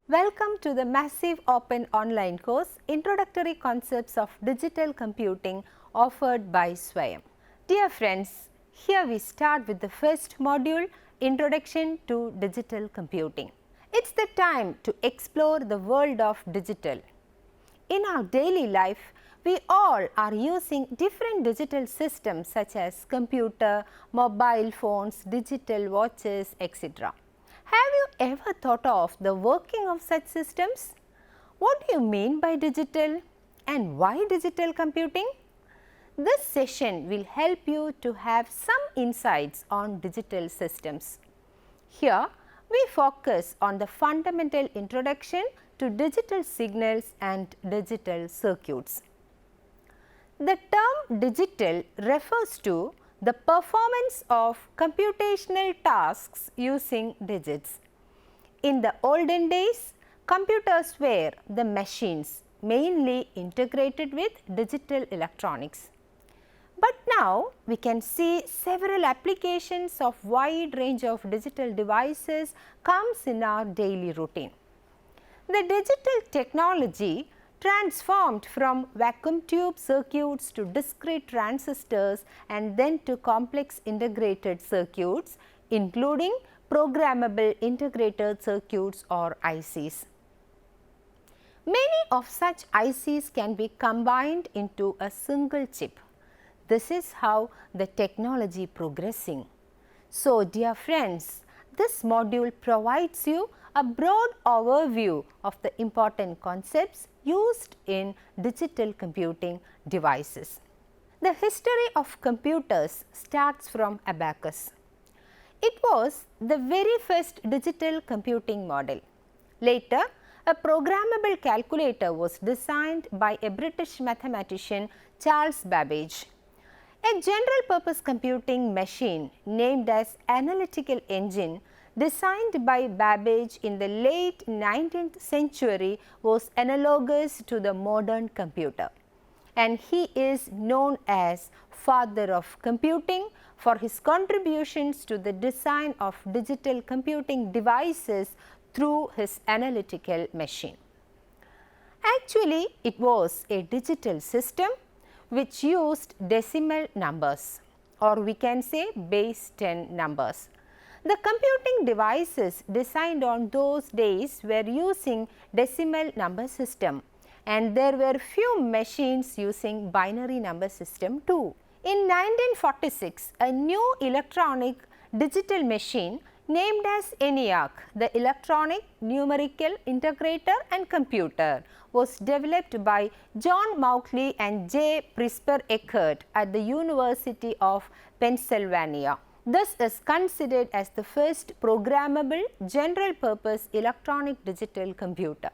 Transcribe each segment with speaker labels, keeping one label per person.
Speaker 1: Welcome to the massive open online course Introductory Concepts of Digital Computing offered by Swayam. Dear friends, here we start with the first module, Introduction to Digital Computing. It's the time to explore the world of digital. In our daily life, we all are using different digital systems such as computer, mobile phones, digital watches, etc. Have you ever thought of the working of such systems? What do you mean by digital and why digital computing? This session will help you to have some insights on digital systems. Here, we focus on the fundamental introduction to digital signals and digital circuits. The term digital refers to the performance of computational tasks using digits. In the olden days, computers were the machines mainly integrated with digital electronics. But now we can see several applications of wide range of digital devices comes in our daily routine. The digital technology transformed from vacuum tube circuits to discrete transistors and then to complex integrated circuits, including programmable integrated circuits or ICs. Many of such ICs can be combined into a single chip. This is how the technology progressing. So, dear friends, this module provides you a broad overview of the important concepts used in digital computing devices. The history of computers starts from abacus. It was the very first digital computing model. Later, a programmable calculator was designed by a British mathematician, Charles Babbage. A general purpose computing machine named as analytical engine designed by Babbage in the late 19th century was analogous to the modern computer, and he is known as father of computing for his contributions to the design of digital computing devices through his analytical machine. Actually, it was a digital system which used decimal numbers, or we can say base 10 numbers. The computing devices designed on those days were using decimal number system, and there were few machines using binary number system too. In 1946, a new electronic digital machine named as ENIAC, the Electronic Numerical Integrator and Computer, was developed by John Mauchly and J. Presper Eckert at the University of Pennsylvania. This is considered as the first programmable general purpose electronic digital computer.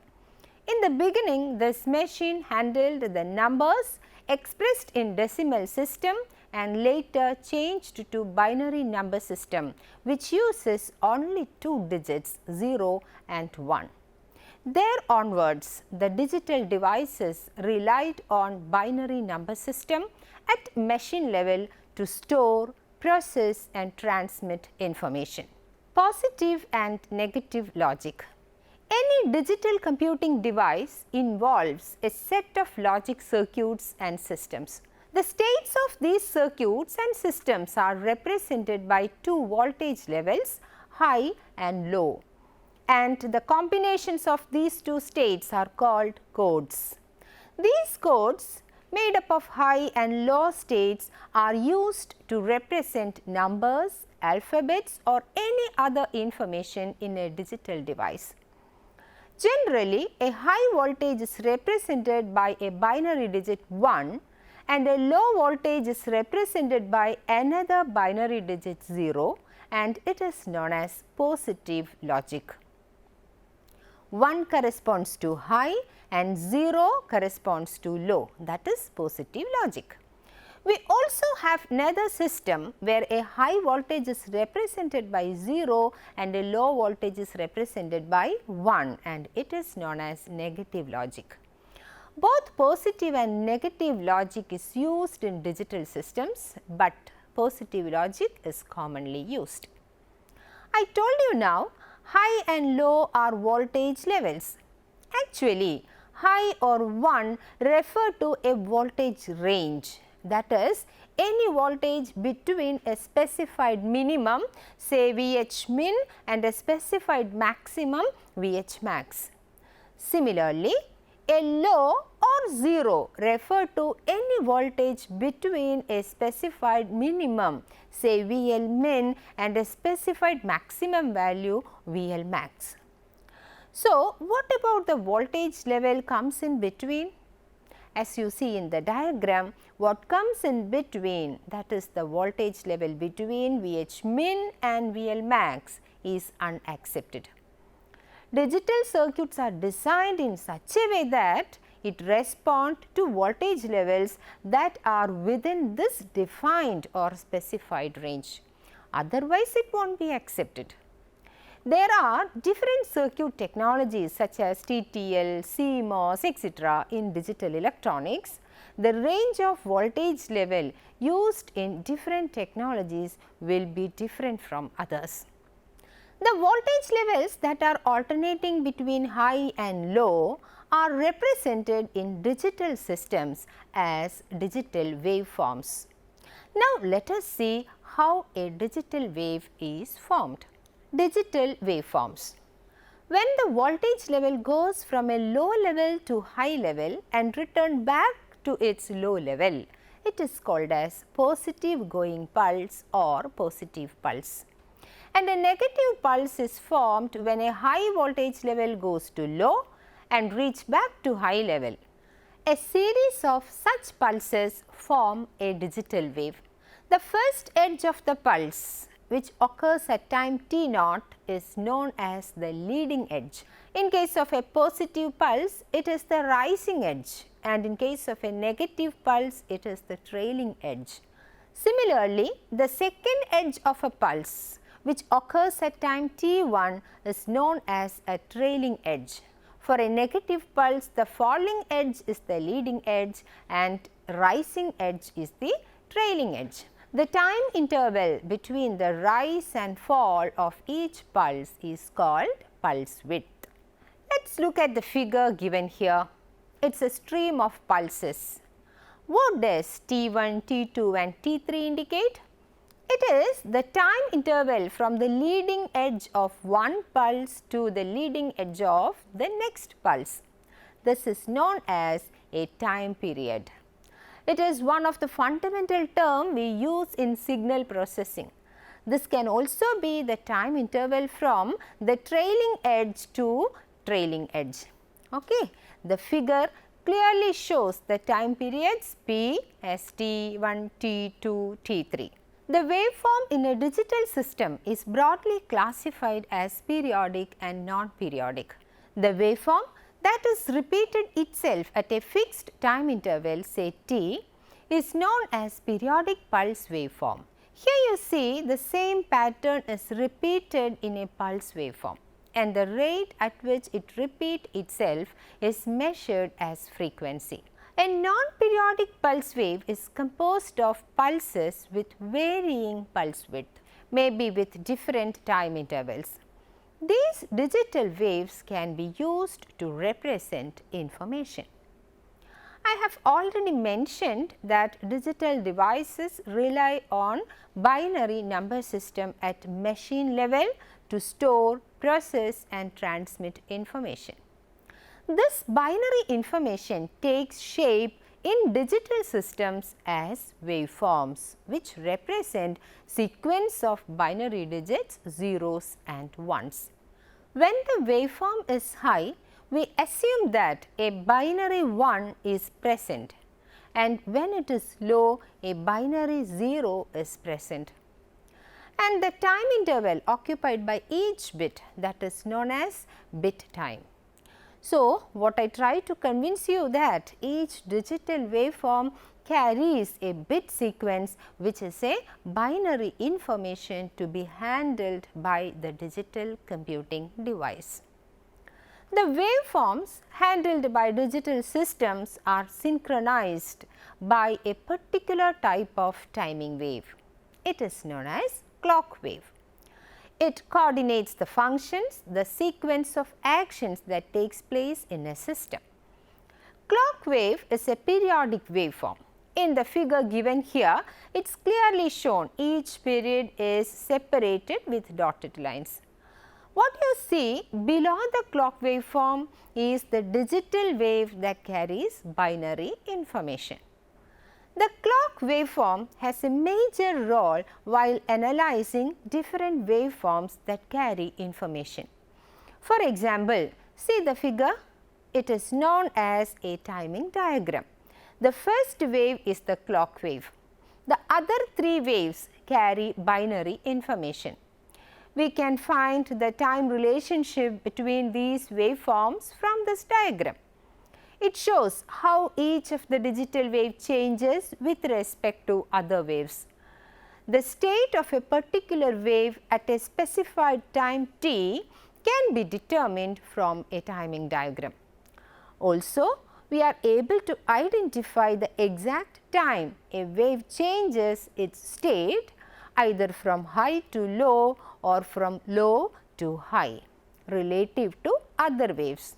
Speaker 1: In the beginning, this machine handled the numbers expressed in decimal system and later changed to binary number system, which uses only two digits 0 and 1. There onwards, the digital devices relied on binary number system at machine level to store, process and transmit information. Positive and negative logic. Any digital computing device involves a set of logic circuits and systems. The states of these circuits and systems are represented by two voltage levels, high and low, and the combinations of these two states are called codes. These codes, made up of high and low states, are used to represent numbers, alphabets or any other information in a digital device. Generally, a high voltage is represented by a binary digit 1 and a low voltage is represented by another binary digit 0, and it is known as positive logic. 1 corresponds to high and 0 corresponds to low, that is positive logic. We also have another system where a high voltage is represented by 0 and a low voltage is represented by 1, and it is known as negative logic. Both positive and negative logic is used in digital systems, but positive logic is commonly used. I told you now high and low are voltage levels. Actually, high or 1 refer to a voltage range, that is any voltage between a specified minimum, say Vh min, and a specified maximum Vh max. Similarly, a low or 0 refer to any voltage between a specified minimum, say VL min, and a specified maximum value VL max. So, what about the voltage level comes in between? As you see in the diagram, what comes in between, that is the voltage level between Vh min and VL max, is unaccepted. Digital circuits are designed in such a way that it responds to voltage levels that are within this defined or specified range. Otherwise, it will not be accepted. There are different circuit technologies such as TTL, CMOS, etc. in digital electronics. The range of voltage level used in different technologies will be different from others. The voltage levels that are alternating between high and low are represented in digital systems as digital waveforms. Now, let us see how a digital wave is formed. Digital waveforms. When the voltage level goes from a low level to high level and return back to its low level, it is called as positive going pulse or positive pulse. And a negative pulse is formed when a high voltage level goes to low and reach back to high level. A series of such pulses form a digital wave. The first edge of the pulse, which occurs at time t naught, is known as the leading edge. In case of a positive pulse, it is the rising edge, and in case of a negative pulse, it is the trailing edge. Similarly, the second edge of a pulse, which occurs at time t1, is known as a trailing edge. For a negative pulse, the falling edge is the leading edge and rising edge is the trailing edge. The time interval between the rise and fall of each pulse is called pulse width. Let us look at the figure given here. It is a stream of pulses. What does T1, T2 and T3 indicate? It is the time interval from the leading edge of one pulse to the leading edge of the next pulse. This is known as a time period. It is one of the fundamental terms we use in signal processing. This can also be the time interval from the trailing edge to trailing edge. Okay. The figure clearly shows the time periods P as T1, T2, T3. The waveform in a digital system is broadly classified as periodic and non-periodic. The waveform that is repeated itself at a fixed time interval, say t, is known as periodic pulse waveform. Here you see the same pattern is repeated in a pulse waveform, and the rate at which it repeats itself is measured as frequency. A non-periodic pulse wave is composed of pulses with varying pulse width, maybe with different time intervals. These digital waves can be used to represent information. I have already mentioned that digital devices rely on binary number system at machine level to store, process and transmit information. This binary information takes shape in digital systems as waveforms, which represent sequence of binary digits, zeros and ones. When the waveform is high, we assume that a binary 1 is present, and when it is low, a binary 0 is present. And the time interval occupied by each bit, that is known as bit time. So, what I try to convince you that each digital waveform carries a bit sequence, which is a binary information to be handled by the digital computing device. The waveforms handled by digital systems are synchronized by a particular type of timing wave. It is known as clock wave. It coordinates the functions, the sequence of actions that takes place in a system. Clock wave is a periodic waveform. In the figure given here, it is clearly shown each period is separated with dotted lines. What you see below the clock waveform is the digital wave that carries binary information. The clock waveform has a major role while analyzing different waveforms that carry information. For example, see the figure, it is known as a timing diagram. The first wave is the clock wave. The other three waves carry binary information. We can find the time relationship between these waveforms from this diagram. It shows how each of the digital wave changes with respect to other waves. The state of a particular wave at a specified time t can be determined from a timing diagram. Also, we are able to identify the exact time a wave changes its state either from high to low or from low to high relative to other waves.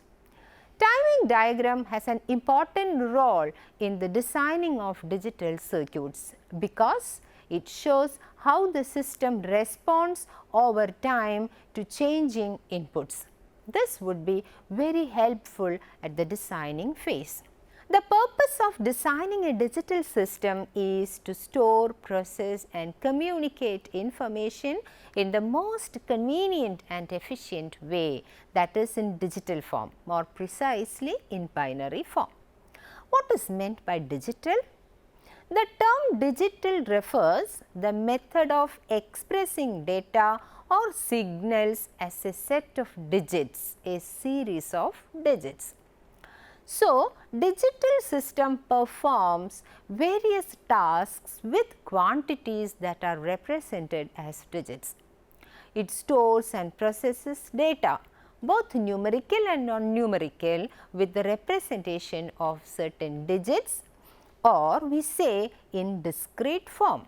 Speaker 1: Timing diagram has an important role in the designing of digital circuits because it shows how the system responds over time to changing inputs. This would be very helpful at the designing phase. The purpose of designing a digital system is to store, process and communicate information in the most convenient and efficient way, that is in digital form, more precisely in binary form. What is meant by digital? The term digital refers the method of expressing data or signals as a set of digits, a series of digits. So, digital system performs various tasks with quantities that are represented as digits. It stores and processes data, both numerical and non-numerical, with the representation of certain digits, or we say in discrete form.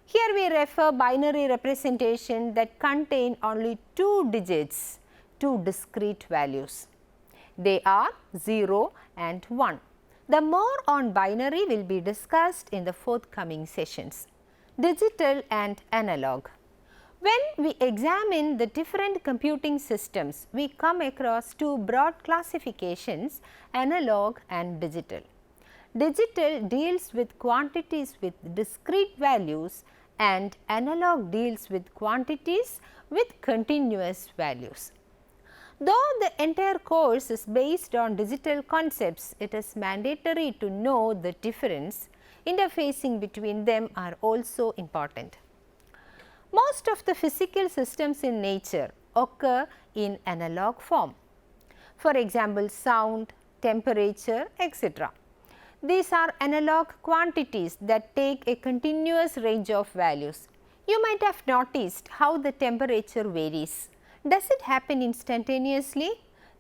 Speaker 1: Here we refer binary representation that contain only two digits, two discrete values. They are 0 and 1. The more on binary will be discussed in the forthcoming sessions. Digital and analog. When we examine the different computing systems, we come across two broad classifications, analog and digital. Digital deals with quantities with discrete values and analog deals with quantities with continuous values. Though the entire course is based on digital concepts, it is mandatory to know the difference. Interfacing between them are also important. Most of the physical systems in nature occur in analog form. For example, sound, temperature, etc. These are analog quantities that take a continuous range of values. You might have noticed how the temperature varies. Does it happen instantaneously?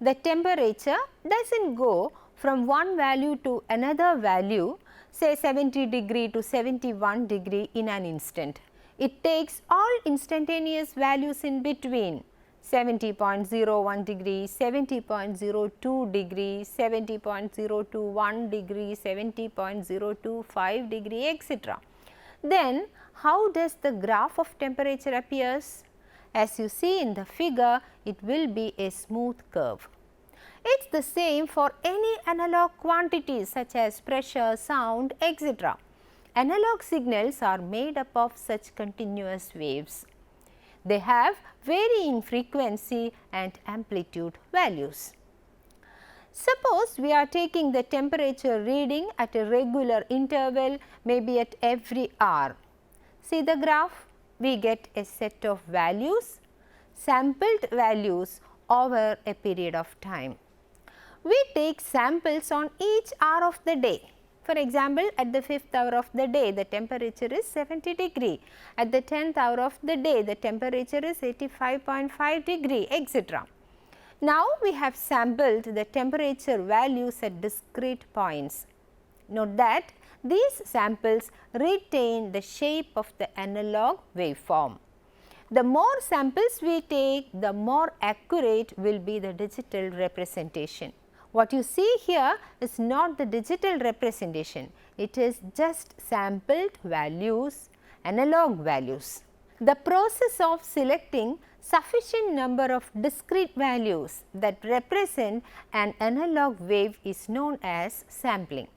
Speaker 1: The temperature does not go from one value to another value, say 70 degree to 71 degree in an instant. It takes all instantaneous values in between, 70.01 degree, 70.02 degree, 70.021 degree, 70.025 degree, etc. Then how does the graph of temperature appears? As you see in the figure, it will be a smooth curve. It is the same for any analog quantities such as pressure, sound, etc. Analog signals are made up of such continuous waves. They have varying frequency and amplitude values. Suppose we are taking the temperature reading at a regular interval, maybe at every hour. See the graph? We get a set of values, sampled values over a period of time. We take samples on each hour of the day. For example, at the 5th hour of the day, the temperature is 70 degree. At the 10th hour of the day, the temperature is 85.5 degree, etc. Now, we have sampled the temperature values at discrete points. Note that these samples retain the shape of the analog waveform. The more samples we take, the more accurate will be the digital representation. What you see here is not the digital representation, it is just sampled values, analog values. The process of selecting sufficient number of discrete values that represent an analog wave is known as sampling.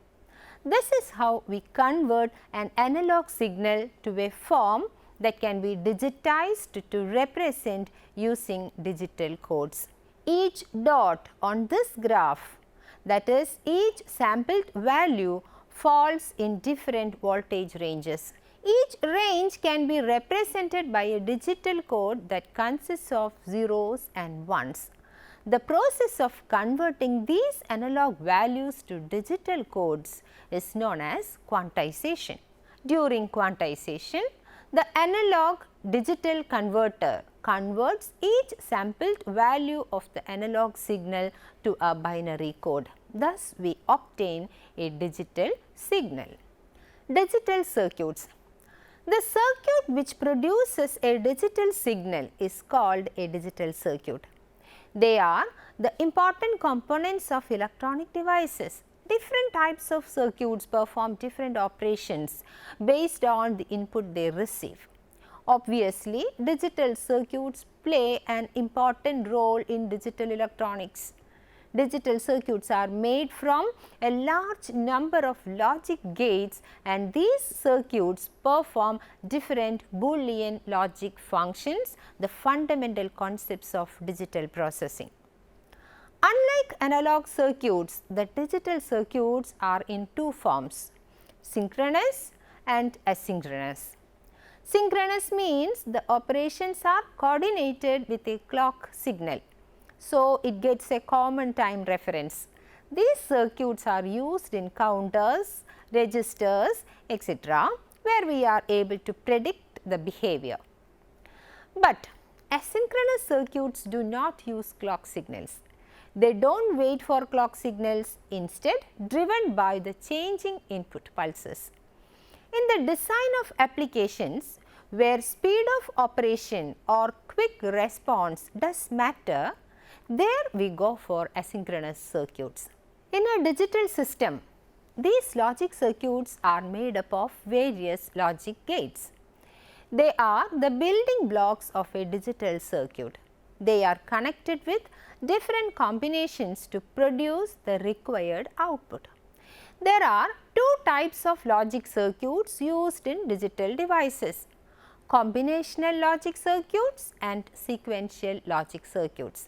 Speaker 1: This is how we convert an analog signal to a form that can be digitized to represent using digital codes. Each dot on this graph, that is each sampled value, falls in different voltage ranges. Each range can be represented by a digital code that consists of zeros and ones. The process of converting these analog values to digital codes is known as quantization. During quantization, the analog digital converter converts each sampled value of the analog signal to a binary code. Thus, we obtain a digital signal. Digital circuits. The circuit which produces a digital signal is called a digital circuit. They are the important components of electronic devices. Different types of circuits perform different operations based on the input they receive. Obviously, digital circuits play an important role in digital electronics. Digital circuits are made from a large number of logic gates, and these circuits perform different Boolean logic functions, the fundamental concepts of digital processing. Unlike analog circuits, the digital circuits are in two forms, synchronous and asynchronous. Synchronous means the operations are coordinated with a clock signal. So, it gets a common time reference. These circuits are used in counters, registers, etc., where we are able to predict the behavior. But asynchronous circuits do not use clock signals. They do not wait for clock signals, instead driven by the changing input pulses. In the design of applications where speed of operation or quick response does matter, there we go for asynchronous circuits. In a digital system, these logic circuits are made up of various logic gates. They are the building blocks of a digital circuit. They are connected with different combinations to produce the required output. There are two types of logic circuits used in digital devices: combinational logic circuits and sequential logic circuits.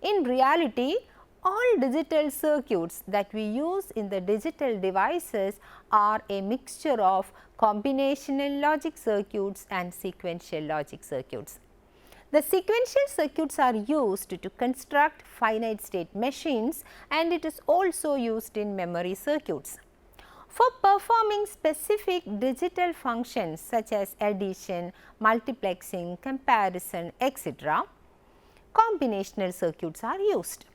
Speaker 1: In reality, all digital circuits that we use in the digital devices are a mixture of combinational logic circuits and sequential logic circuits. The sequential circuits are used to construct finite state machines, and it is also used in memory circuits. For performing specific digital functions such as addition, multiplexing, comparison, etc., combinational circuits are used.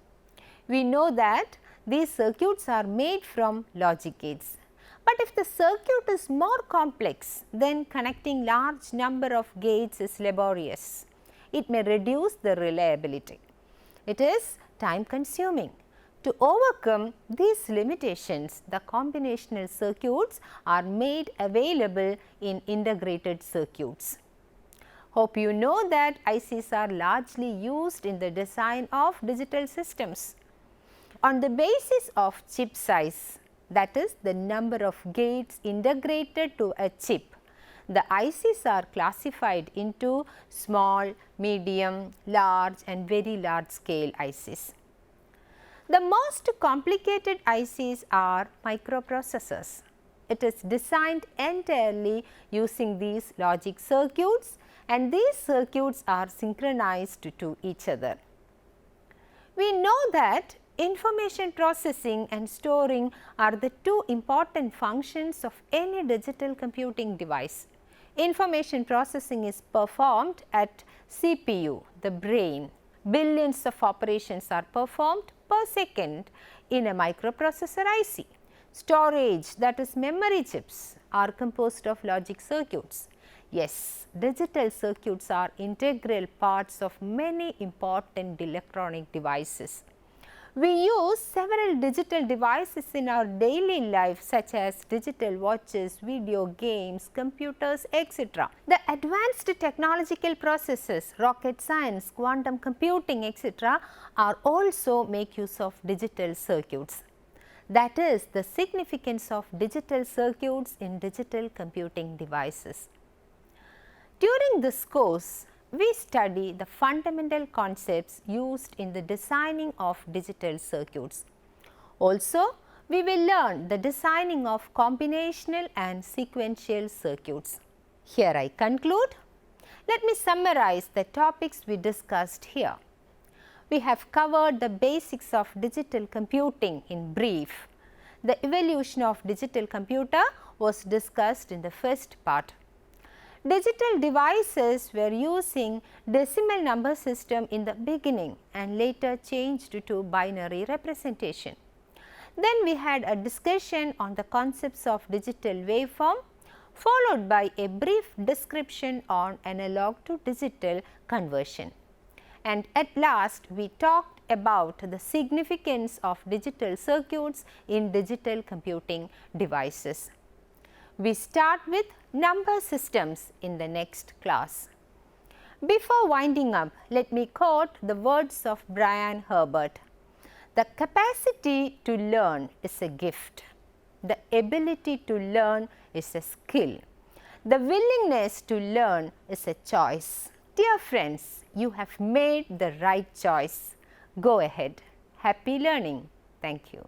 Speaker 1: We know that these circuits are made from logic gates. But if the circuit is more complex, then connecting large number of gates is laborious. It may reduce the reliability. It is time consuming. To overcome these limitations, the combinational circuits are made available in integrated circuits. Hope you know that ICs are largely used in the design of digital systems. On the basis of chip size, that is the number of gates integrated to a chip, the ICs are classified into small, medium, large and very large scale ICs. The most complicated ICs are microprocessors. It is designed entirely using these logic circuits, and these circuits are synchronized to each other. We know that information processing and storing are the two important functions of any digital computing device. Information processing is performed at CPU, the brain. Billions of operations are performed per second in a microprocessor IC. Storage, that is memory chips, are composed of logic circuits. Yes, digital circuits are integral parts of many important electronic devices. We use several digital devices in our daily life such as digital watches, video games, computers, etc. The advanced technological processes, rocket science, quantum computing, etc. are also make use of digital circuits. That is the significance of digital circuits in digital computing devices. During this course, we study the fundamental concepts used in the designing of digital circuits. Also, we will learn the designing of combinational and sequential circuits. Here I conclude. Let me summarize the topics we discussed here. We have covered the basics of digital computing in brief. The evolution of digital computer was discussed in the first part. Digital devices were using decimal number system in the beginning and later changed to binary representation. Then we had a discussion on the concepts of digital waveform, followed by a brief description on analog to digital conversion. And at last we talked about the significance of digital circuits in digital computing devices. We start with number systems in the next class. Before winding up, let me quote the words of Brian Herbert. The capacity to learn is a gift. The ability to learn is a skill. The willingness to learn is a choice. Dear friends, you have made the right choice. Go ahead. Happy learning. Thank you.